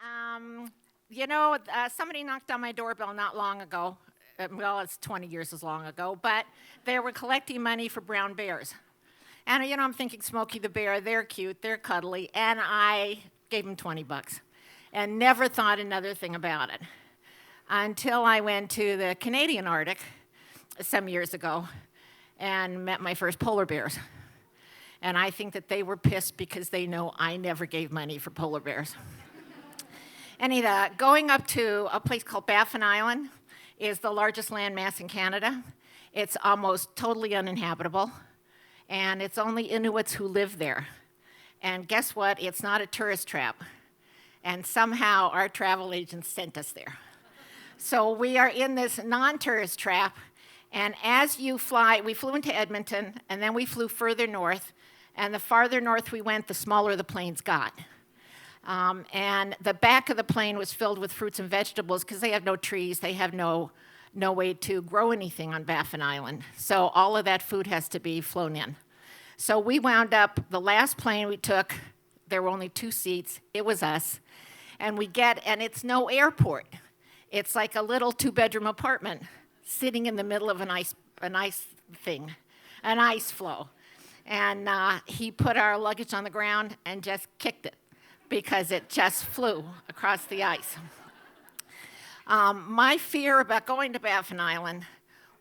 Um, Somebody knocked on my doorbell not long ago. Well, it's 20 years as long ago, but they were collecting money for brown bears. And, I'm thinking Smokey the Bear, they're cute, they're cuddly, and I gave them 20 bucks and never thought another thing about it until I went to the Canadian Arctic some years ago and met my first polar bears. And I think that they were pissed because they know I never gave money for polar bears. Going up to a place called Baffin Island is the largest landmass in Canada. It's almost totally uninhabitable, and it's only Inuits who live there. And guess what? It's not a tourist trap. And somehow our travel agents sent us there. So we are in this non-tourist trap, and as you fly, we flew into Edmonton, and then we flew further north, and the farther north we went, the smaller the planes got. And the back of the plane was filled with fruits and vegetables because they have no trees, they have no way to grow anything on Baffin Island. So all of that food has to be flown in. So we wound up, the last plane we took, there were only 2 seats, it was us. And it's no airport. It's like a little 2-bedroom apartment sitting in the middle of an ice floe. And he put our luggage on the ground and just kicked it, because it just flew across the ice. My fear about going to Baffin Island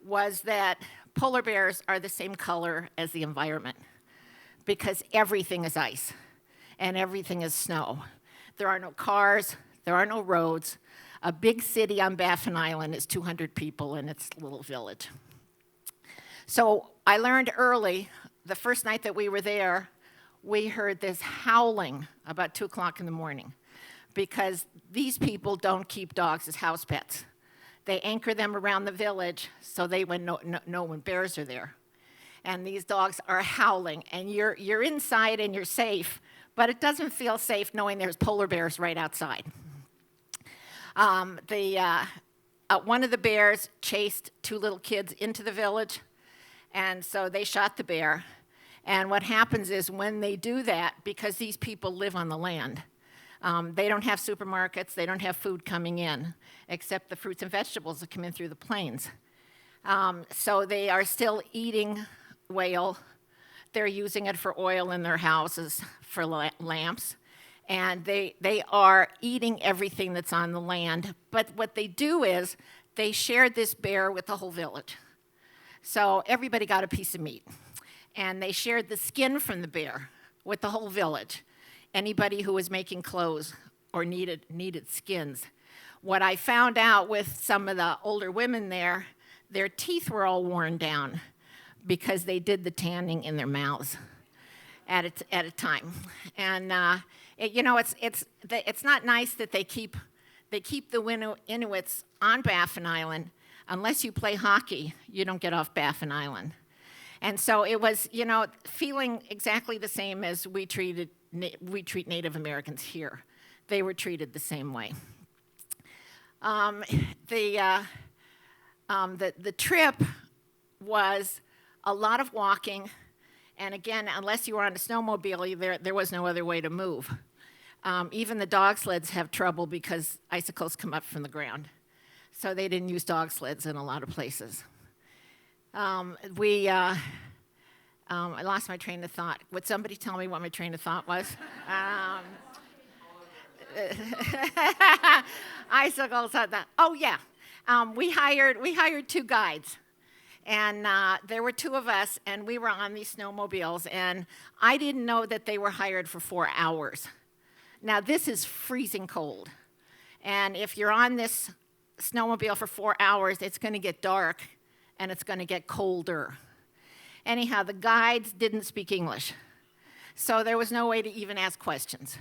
was that polar bears are the same color as the environment, because everything is ice and everything is snow. There are no cars, there are no roads. A big city on Baffin Island is 200 people in its little village. So I learned early, the first night that we were there, we heard this howling about 2 o'clock in the morning, because these people don't keep dogs as house pets. They anchor them around the village so they would know when bears are there. And these dogs are howling, and you're inside and you're safe, but it doesn't feel safe knowing there's polar bears right outside. One of the bears chased 2 little kids into the village, and so they shot the bear. And what happens is when they do that, because these people live on the land, they don't have supermarkets, they don't have food coming in, except the fruits and vegetables that come in through the plains. So they are still eating whale. They're using it for oil in their houses, for lamps. And they are eating everything that's on the land. But what they do is they shared this bear with the whole village. So everybody got a piece of meat. And they shared the skin from the bear with the whole village, anybody who was making clothes or needed skins. What I found out with some of the older women there, their teeth were all worn down because they did the tanning in their mouths at a time. And it's not nice that they keep the Inuits on Baffin Island. Unless you play hockey, you don't get off Baffin Island. And so it was, feeling exactly the same as we treat Native Americans here. They were treated the same way. The trip was a lot of walking, and again, unless you were on a snowmobile, there was no other way to move. Even the dog sleds have trouble because icicles come up from the ground. So they didn't use dog sleds in a lot of places. I lost my train of thought. Would somebody tell me what my train of thought was? Icicles. Oh yeah, we hired 2 guides, and there were 2 of us, and we were on these snowmobiles, and I didn't know that they were hired for 4 hours. Now this is freezing cold, and if you're on this snowmobile for 4 hours, it's going to get dark. And it's going to get colder. Anyhow, the guides didn't speak English, so there was no way to even ask questions.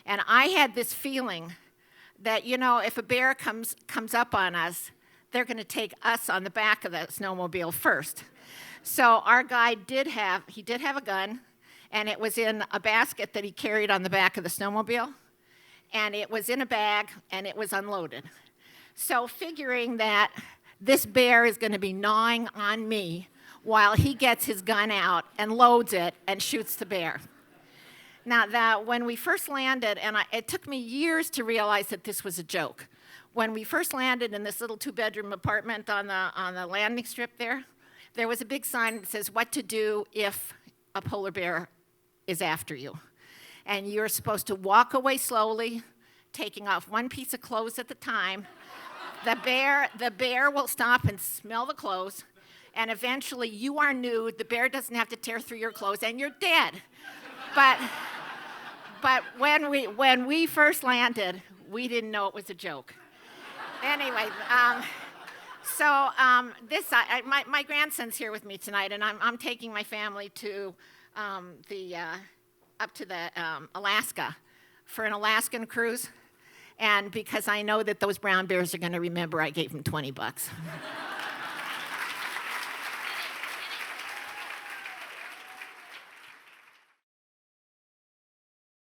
And I had this feeling that, if a bear comes up on us, they're going to take us on the back of the snowmobile first. So our guide did have a gun, and it was in a basket that he carried on the back of the snowmobile, and it was in a bag, and it was unloaded. So figuring that this bear is going to be gnawing on me while he gets his gun out and loads it and shoots the bear. Now, when we first landed, and it took me years to realize that this was a joke. When we first landed in this little two-bedroom apartment on the landing strip there was a big sign that says, "What to do if a polar bear is after you." And you're supposed to walk away slowly, taking off one piece of clothes at the time. The bear will stop and smell the clothes, and eventually you are nude. The bear doesn't have to tear through your clothes, and you're dead. But when we first landed, we didn't know it was a joke. Anyway, my grandson's here with me tonight, and I'm taking my family to up to the Alaska for an Alaskan cruise, and because I know that those brown bears are going to remember, I gave them $20.